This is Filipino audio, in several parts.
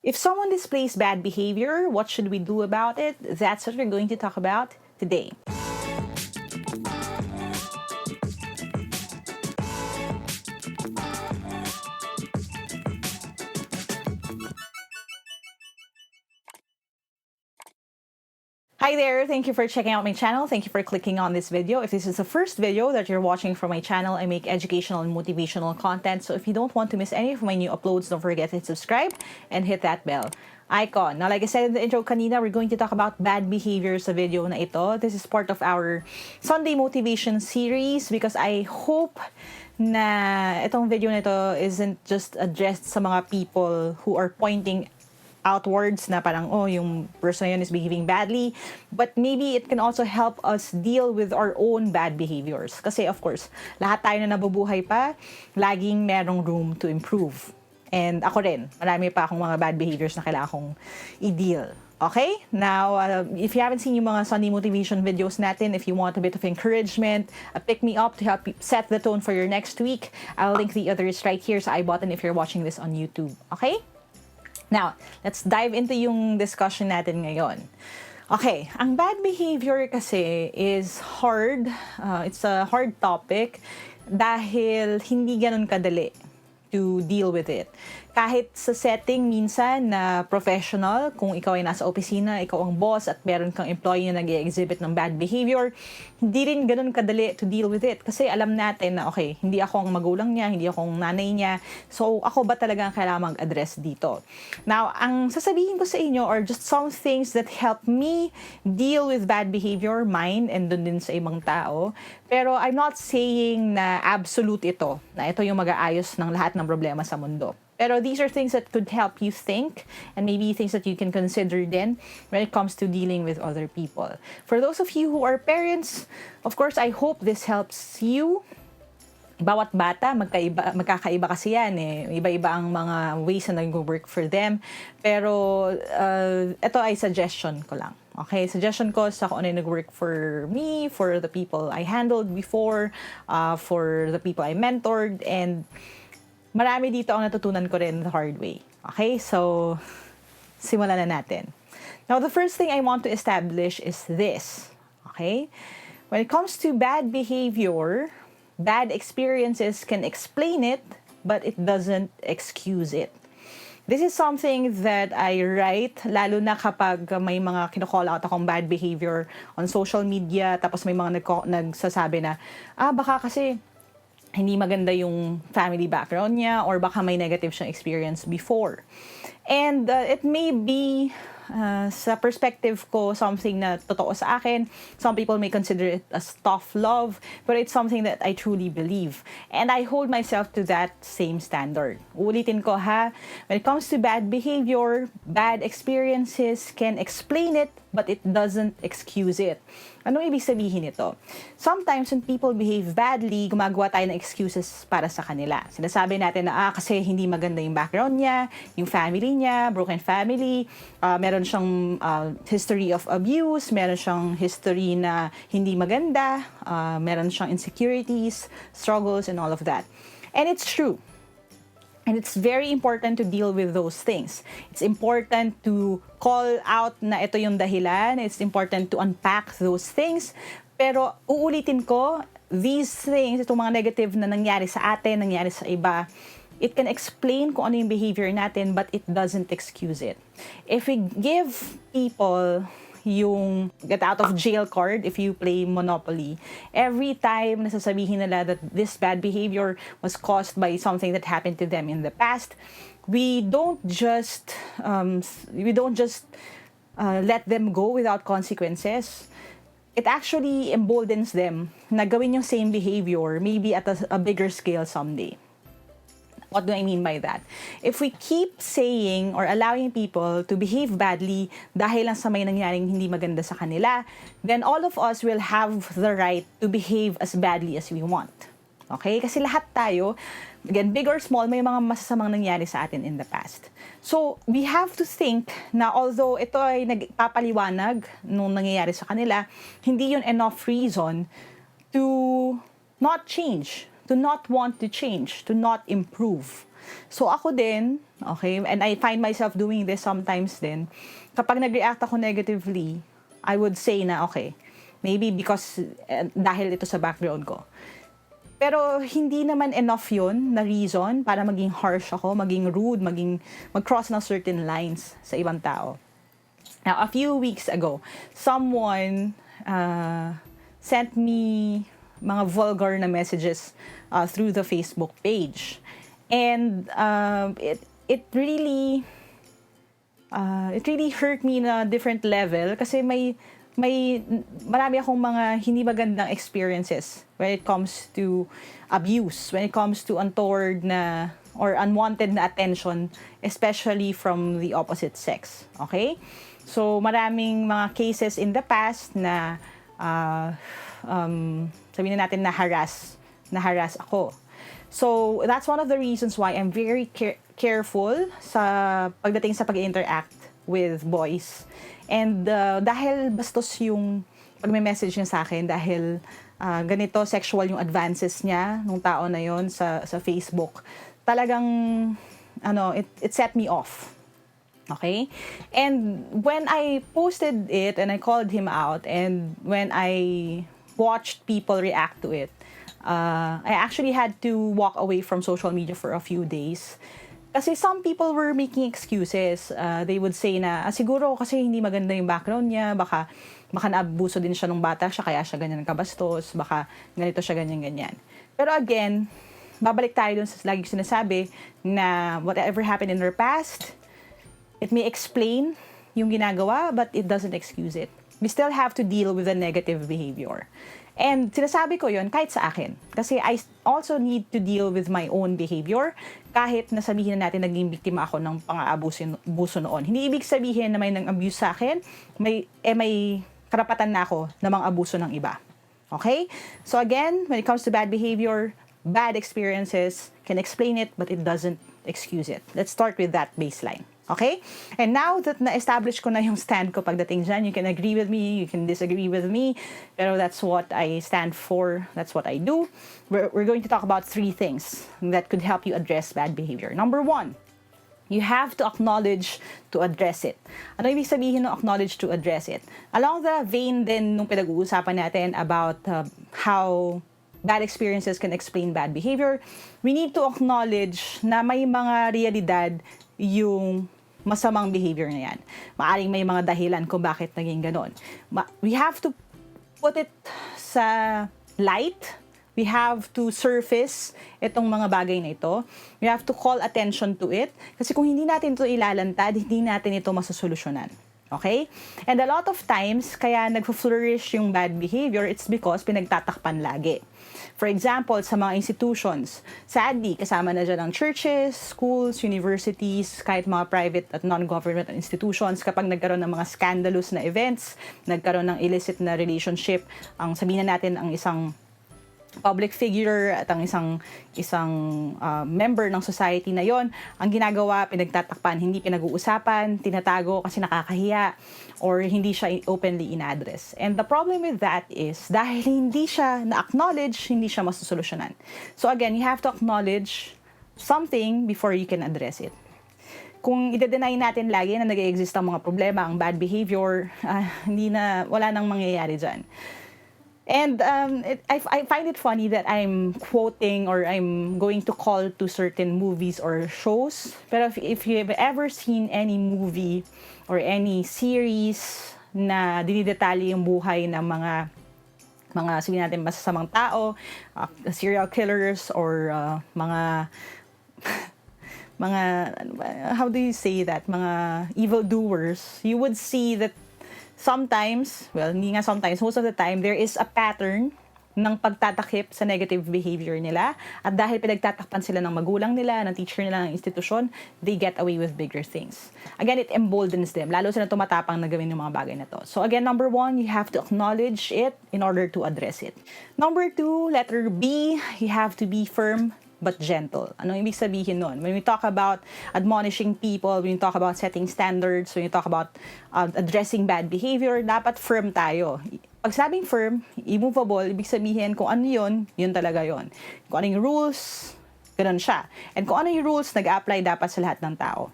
If someone displays bad behavior, what should we do about it? That's what we're going to talk about today. Hi there, thank you for checking out my channel. Thank you for clicking on this video. If this is the first video that you're watching from my channel, I make educational and motivational content. So if you don't want to miss any of my new uploads, don't forget to hit subscribe and hit that bell icon. Now, like I said in the intro kanina, we're going to talk about bad behavior sa video na ito. This is part of our Sunday motivation series because I hope na itong video na ito isn't just addressed sa mga people who are pointing outwards na parang, oh, yung person yun is behaving badly. But maybe it can also help us deal with our own bad behaviors. Kasi of course, lahat tayo na nabubuhay pa, laging merong room to improve. And ako rin, marami pa akong mga bad behaviors na kailangan kong i-deal. Okay? Now, if you haven't seen yung mga Sunday motivation videos natin, if you want a bit of encouragement, a pick-me-up to help you set the tone for your next week, I'll link the others right here sa i-button if you're watching this on YouTube. Okay? Now, let's dive into yung discussion natin ngayon. Okay, ang bad behavior kasi is hard. It's a hard topic dahil hindi ganun kadali to deal with it. Kahit sa setting minsan na professional, kung ikaw ay nasa opisina, ikaw ang boss at meron kang employee na nag-exhibit ng bad behavior, hindi rin ganun kadali to deal with it. Kasi alam natin na okay, hindi ako ang magulang niya, hindi ako ang nanay niya, so ako ba talaga ang kailangan mag-address dito? Now, ang sasabihin ko sa inyo are just some things that help me deal with bad behavior, mine and dun din sa ibang tao. Pero I'm not saying na absolute ito, na ito yung mag-aayos ng lahat ng problema sa mundo. Pero these are things that could help you think and maybe things that you can consider then when it comes to dealing with other people. For those of you who are parents, of course, I hope this helps you. Bawat bata, magkakaiba kasi yan eh. Iba-iba ang mga ways na nag-work for them. Pero ito ay suggestion ko lang. Okay, suggestion ko sa kung ano yung nag-work for me, for the people I handled before, for the people I mentored, and marami dito ang natutunan ko rin the hard way. Okay, so simulan na natin. Now, the first thing I want to establish is this. Okay, when it comes to bad behavior, bad experiences can explain it, but it doesn't excuse it. This is something that I write, lalo na kapag may mga kino-call out akong bad behavior on social media, tapos may mga nagsasabi na, baka kasi hindi maganda yung family background niya or baka may negative siyang experience before. And it may be sa perspective ko something na totoo sa akin. Some people may consider it as tough love, but it's something that I truly believe. And I hold myself to that same standard. Ulitin ko ha, when it comes to bad behavior, bad experiences can explain it, but it doesn't excuse it. Ano ibig sabihin nito? Sometimes when people behave badly, gumagawa tayo ng excuses para sa kanila. Sinasabi natin na kasi hindi maganda yung background niya, yung family niya, broken family, meron siyang history of abuse, meron siyang history na hindi maganda, meron siyang insecurities, struggles, and all of that. And it's true. And it's very important to deal with those things. It's important to call out na ito yung dahilan. It's important to unpack those things. Pero uulitin ko, these things, itong mga negative na nangyari sa atin, nangyari sa iba, it can explain kung ano yung behavior natin, but it doesn't excuse it. If we give people yung get out of jail card if you play Monopoly, every time nasasabihin nila that this bad behavior was caused by something that happened to them in the past, we don't just let them go without consequences. It actually emboldens them na gawin yung same behavior maybe at a bigger scale someday. What do I mean by that? If we keep saying or allowing people to behave badly dahil lang sa may nangyaring hindi maganda sa kanila, then all of us will have the right to behave as badly as we want. Okay? Kasi lahat tayo, again, big or small, may mga masasamang nangyari sa atin in the past. So, we have to think na although ito ay nagpapaliwanag nung nangyayari sa kanila, hindi yun enough reason to not change, to not want to change, to not improve. So ako din, okay, and I find myself doing this sometimes din, kapag nag-react ako negatively, I would say na, okay, maybe because dahil ito sa background ko. Pero hindi naman enough yun na reason para maging harsh ako, maging rude, mag-cross ng certain lines sa ibang tao. Now, a few weeks ago, someone sent me mga vulgar na messages through the Facebook page. And it really hurt me na different level kasi marami akong mga hindi magandang experiences when it comes to abuse, when it comes to untoward na or unwanted na attention, especially from the opposite sex. Okay? So, maraming mga cases in the past na sabihin na natin na harass ako. So, that's one of the reasons why I'm very careful sa pagdating sa pag-interact with boys. And dahil bastos yung pag-message niya sa akin, dahil ganito sexual yung advances niya nung tao na yon sa Facebook, talagang it set me off. Okay? And when I posted it and I called him out, and when I watched people react to it, I actually had to walk away from social media for a few days. Kasi some people were making excuses. They would say na, siguro kasi hindi maganda yung background niya, baka naabuso din siya nung bata siya, kaya siya ganyan kabastos, baka ganito siya ganyan. Pero again, babalik tayo dun sa lagi sinasabi na whatever happened in their past, it may explain yung ginagawa, but it doesn't excuse it. We still have to deal with the negative behavior. And sinasabi ko yon kahit sa akin. Kasi I also need to deal with my own behavior kahit na sabihin na natin naging biktima ako ng pang-aabuso noon. Hindi ibig sabihin na may nang-abuse sa akin, may karapatan na ako na mang-abuso ng iba. Okay? So again, when it comes to bad behavior, bad experiences can explain it, but it doesn't excuse it. Let's start with that baseline. Okay? And now that na-establish ko na yung stand ko pagdating dyan, you can agree with me, you can disagree with me, pero that's what I stand for, that's what I do. We're going to talk about 3 things that could help you address bad behavior. Number 1, you have to acknowledge to address it. Ano ibig sabihin ng acknowledge to address it? Along the vein din nung pinag-uusapan natin about how bad experiences can explain bad behavior, we need to acknowledge na may mga realidad yung masamang behavior na yan. Maaring may mga dahilan kung bakit naging ganon. We have to put it sa light. We have to surface itong mga bagay na ito. We have to call attention to it. Kasi kung hindi natin ito ilalantad, hindi natin ito masosolusyonan. Okay? And a lot of times, kaya nagfo-flourish yung bad behavior, it's because pinagtatakpan lagi. For example, sa mga institutions, sadly, kasama na dyan ang churches, schools, universities, kahit mga private at non-government institutions, kapag nagkaroon ng mga scandalous na events, nagkaroon ng illicit na relationship, ang sabihin na natin ang isang public figure at ang isang member ng society na yon, ang ginagawa, pinagtatakpan, hindi pinag-uusapan, tinatago kasi nakakahiya, or hindi siya openly in-address. And the problem with that is, dahil hindi siya na-acknowledge, hindi siya masusolusyonan. So again, you have to acknowledge something before you can address it. Kung i-deny natin lagi na nag-exist ang mga problema, ang bad behavior, wala nang mangyayari dyan. And I find it funny that I'm quoting or I'm going to call to certain movies or shows. Pero if you've ever seen any movie or any series na dinidetalye yung buhay ng mga sabihin natin masasamang tao, serial killers or mga how do you say that, mga evildoers, you would see that sometimes, well, hindi nga sometimes, most of the time, there is a pattern ng pagtatakip sa negative behavior nila. At dahil pinagtatakpan sila ng magulang nila, ng teacher nila, ng institusyon, they get away with bigger things. Again, it emboldens them. Lalo sila tumatapang na gawin yung mga bagay na to. So again, number 1, you have to acknowledge it in order to address it. Number 2, letter B, you have to be firm but gentle. Ano ibig sabihin nun? When we talk about admonishing people, when we talk about setting standards, when we talk about addressing bad behavior, dapat firm tayo. Pag sabing firm, immovable, ibig sabihin kung ano yun, yun talaga yun. Kung ano yung rules, Ganun siya. And kung ano yung rules, nag-apply dapat sa lahat ng tao.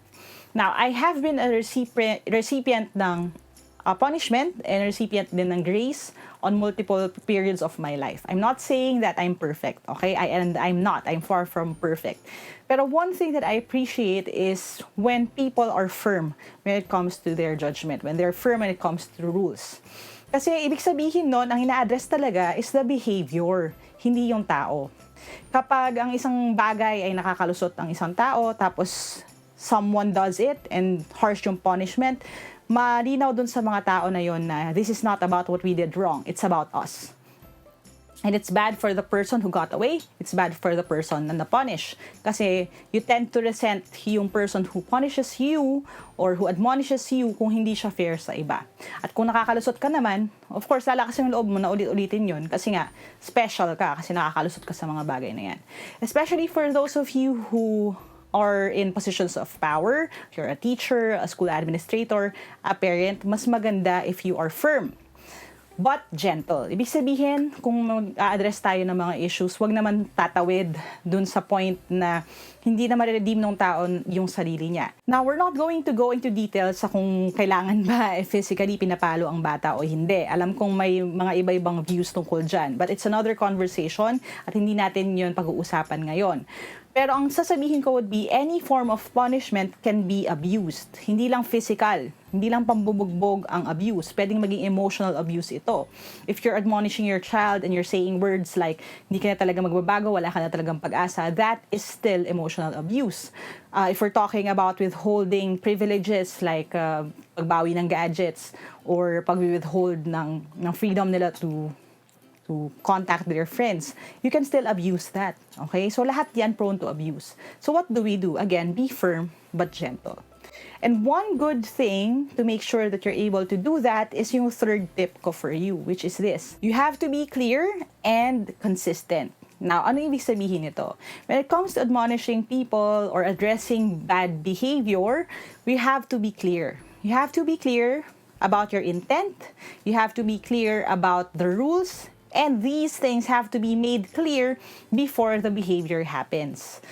Now, I have been a recipient ng punishment and recipient din ng grace on multiple periods of my life. I'm not saying that I'm perfect, okay? And I'm not. I'm far from perfect. Pero one thing that I appreciate is when people are firm when it comes to their judgment, when they're firm when it comes to rules. Kasi ibig sabihin nun, ang ina-address talaga is the behavior, hindi yung tao. Kapag ang isang bagay ay nakakalusot ang isang tao, tapos someone does it and harsh yung punishment, malinaw dun sa mga tao na yon na this is not about what we did wrong, it's about us. And it's bad for the person who got away, it's bad for the person na na-punish. Kasi you tend to resent yung person who punishes you or who admonishes you kung hindi siya fair sa iba. At kung nakakalusot ka naman, of course, lalakas yung loob mo na ulit-ulitin yun kasi nga, special ka kasi nakakalusot ka sa mga bagay na yan. Especially for those of you who are in positions of power, if you're a teacher, a school administrator, a parent, mas maganda if you are firm but gentle. Ibig sabihin, kung mag-a-address tayo ng mga issues, wag naman tatawid dun sa point na hindi na ma-redeem ng tao yung sarili niya. Now, we're not going to go into details sa kung kailangan ba physically pinapalo ang bata o hindi. Alam kong may mga iba-ibang views tungkol dyan. But it's another conversation at hindi natin yun pag-uusapan ngayon. Pero ang sasabihin ko would be, any form of punishment can be abused. Hindi lang physical, hindi lang pambubugbog ang abuse. Pwedeng maging emotional abuse ito. If you're admonishing your child and you're saying words like, hindi ka na talaga magbabago, wala ka na talagang pag-asa, that is still emotional abuse. If we're talking about withholding privileges like pagbawi ng gadgets or pag-withhold ng freedom nila to contact their friends, you can still abuse that. Okay? So lahat yan prone to abuse. So what do we do? Again, be firm but gentle. And one good thing to make sure that you're able to do that is yung third tip ko for you, which is this. You have to be clear and consistent. Now, ano ibig sabihin nito? When it comes to admonishing people or addressing bad behavior, we have to be clear. You have to be clear about your intent. You have to be clear about the rules. And these things have to be made clear before the behavior happens.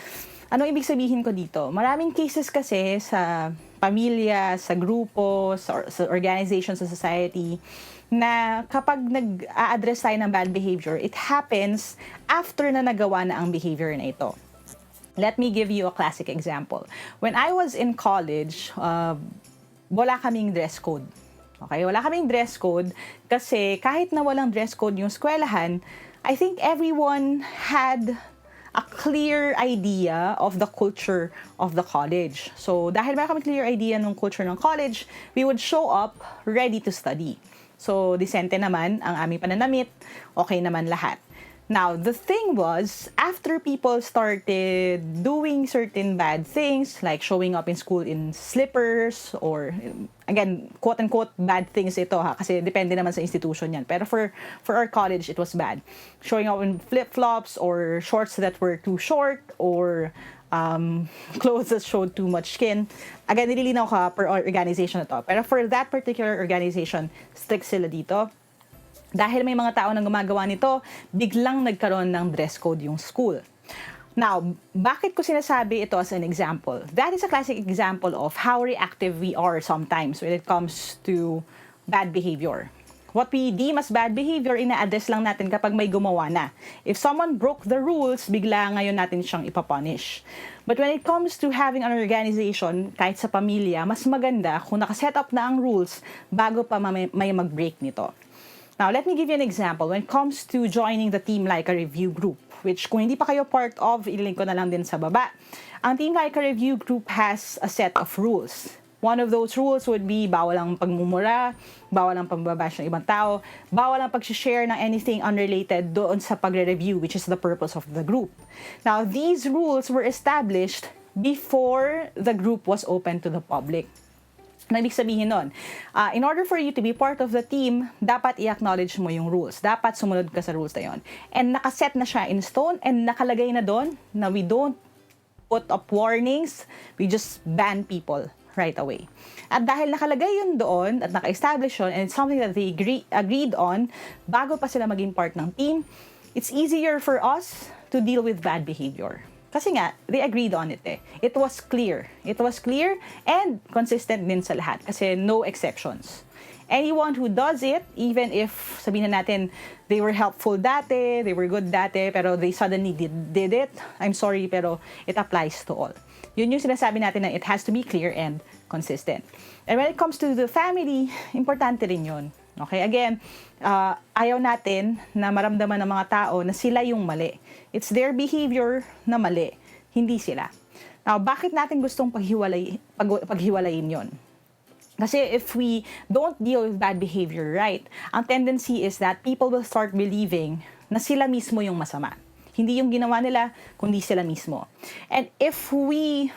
Ano ibig sabihin ko dito? Maraming cases kasi sa pamilya, sa grupo, sa organization, sa society, na kapag nag-a-address tayo ng bad behavior, it happens after na nagawa na ang behavior na ito. Let me give you a classic example. When I was in college, wala kaming dress code. Okay, wala kaming dress code kasi kahit na walang dress code yung eskwelahan, I think everyone had a clear idea of the culture of the college. So, dahil meron kami clear idea ng culture ng college, we would show up ready to study. So, disente naman ang aming pananamit, okay naman lahat. Now, the thing was, after people started doing certain bad things, like showing up in school in slippers, or, again, quote-unquote, bad things ito ha, kasi depende naman sa institution yan. Pero for our college, it was bad. Showing up in flip-flops, or shorts that were too short, or clothes that showed too much skin. Again, nililinaw ka per organization na to. Pero for that particular organization, strict sila dito. Dahil may mga tao na gumagawa nito, biglang nagkaroon ng dress code yung school. Now, bakit ko sinasabi ito as an example? That is a classic example of how reactive we are sometimes when it comes to bad behavior. What we deem as bad behavior, ina-address lang natin kapag may gumawa na. If someone broke the rules, bigla ngayon natin siyang ipapunish. But when it comes to having an organization, kahit sa pamilya, mas maganda kung nakaset up na ang rules bago pa may mag-break nito. Now, let me give you an example. When it comes to joining the Team Lyqa review group, which kung hindi pa kayo part of, ilink ko na lang din sa baba. Ang Team Lyqa review group has a set of rules. One of those rules would be bawal ang pagmumura, bawal ang pagbabash ng ibang tao, bawal ang pag-share ng anything unrelated doon sa pagre-review, which is the purpose of the group. Now, these rules were established before the group was open to the public. Ano ibig sabihin nun? In order for you to be part of the team, dapat i-acknowledge mo yung rules. Dapat sumunod ka sa rules na yun. And nakaset na siya in stone and nakalagay na doon na we don't put up warnings, we just ban people right away. At dahil nakalagay yun doon at naka-establish yun and it's something that they agreed on bago pa sila maging part ng team, it's easier for us to deal with bad behavior. Kasi nga, they agreed on it eh. It was clear. It was clear and consistent din sa lahat kasi no exceptions. Anyone who does it, even if sabihin na natin they were helpful dati, they were good dati, pero they suddenly did it, I'm sorry, pero it applies to all. Yun yung sinasabi natin na it has to be clear and consistent. And when it comes to the family, importante rin yun. Okay, again, ayaw natin na maramdaman ng mga tao na sila yung mali. It's their behavior na mali, hindi sila. Now, bakit natin gustong paghiwalayin yun? Kasi if we don't deal with bad behavior right, ang tendency is that people will start believing na sila mismo yung masama. Hindi yung ginawa nila, kundi sila mismo. And if we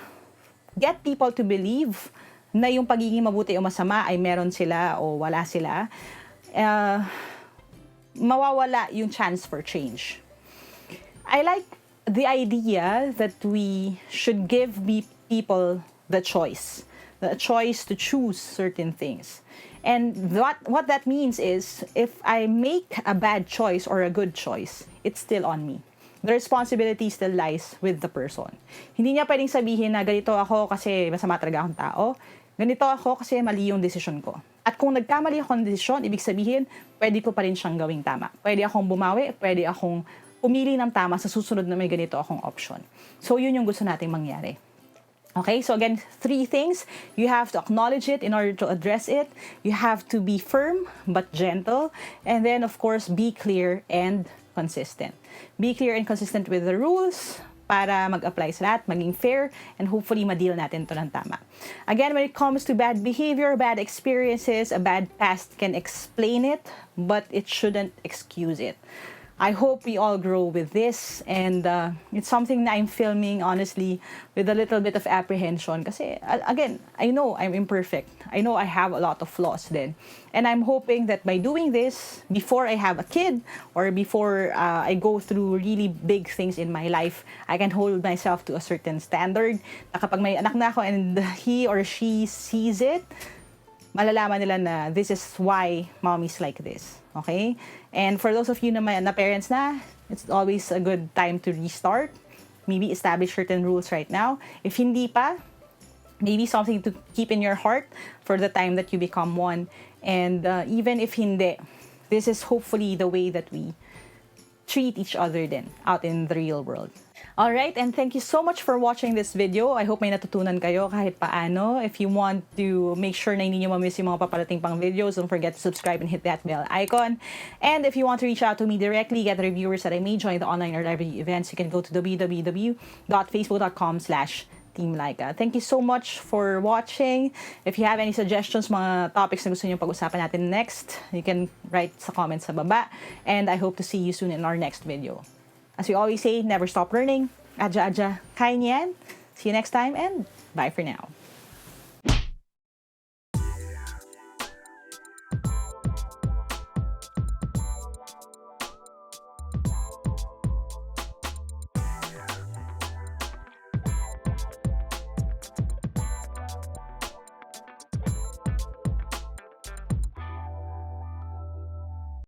get people to believe na yung pagiging mabuti o masama ay meron sila o wala sila, mawawala yung chance for change. I like the idea that we should give people the choice to choose certain things. And what that means is, if I make a bad choice or a good choice, it's still on me. The responsibility still lies with the person. Hindi niya pwedeng sabihin na ganito ako kasi masama talaga akong tao. Ganito ako kasi mali yung desisyon ko. At kung nagkamali ako ng desisyon, ibig sabihin, pwede ko pa rin siyang gawing tama. Pwede akong bumawi, pwede akong pumili ng tama sa susunod na may ganito akong option. So yun yung gusto nating mangyari. Okay, so again, 3 things. You have to acknowledge it in order to address it. You have to be firm but gentle. And then, of course, be clear and consistent. Be clear and consistent with the rules para mag-apply sa lahat, maging fair, and hopefully ma-deal natin ito ng tama. Again, when it comes to bad behavior, bad experiences, a bad past can explain it, but it shouldn't excuse it. I hope we all grow with this, and it's something that I'm filming, honestly, with a little bit of apprehension. Kasi, again, I know I'm imperfect. I know I have a lot of flaws then. And I'm hoping that by doing this, before I have a kid, or before I go through really big things in my life, I can hold myself to a certain standard. Na kapag may anak na ako and he or she sees it, malalaman nila na this is why mommy's like this. Okay? And for those of you na parents na, it's always a good time to restart. Maybe establish certain rules right now. If hindi pa, maybe something to keep in your heart for the time that you become one. And even if hindi, this is hopefully the way that we treat each other then out in the real world. Alright, and thank you so much for watching this video. I hope may natutunan kayo kahit paano. If you want to make sure na hindi nyo mamiss yung mga paparating pang videos, don't forget to subscribe and hit that bell icon. And if you want to reach out to me directly, get reviewers that I may join the online or live events, you can go to www.facebook.com/Team Lyqa. Thank you so much for watching. If you have any suggestions, mga topics na gusto nyo pag-usapan natin next, you can write sa comments sa baba. And I hope to see you soon in our next video. As we always say, never stop learning. Adja, adja, kain yan. See you next time and bye for now.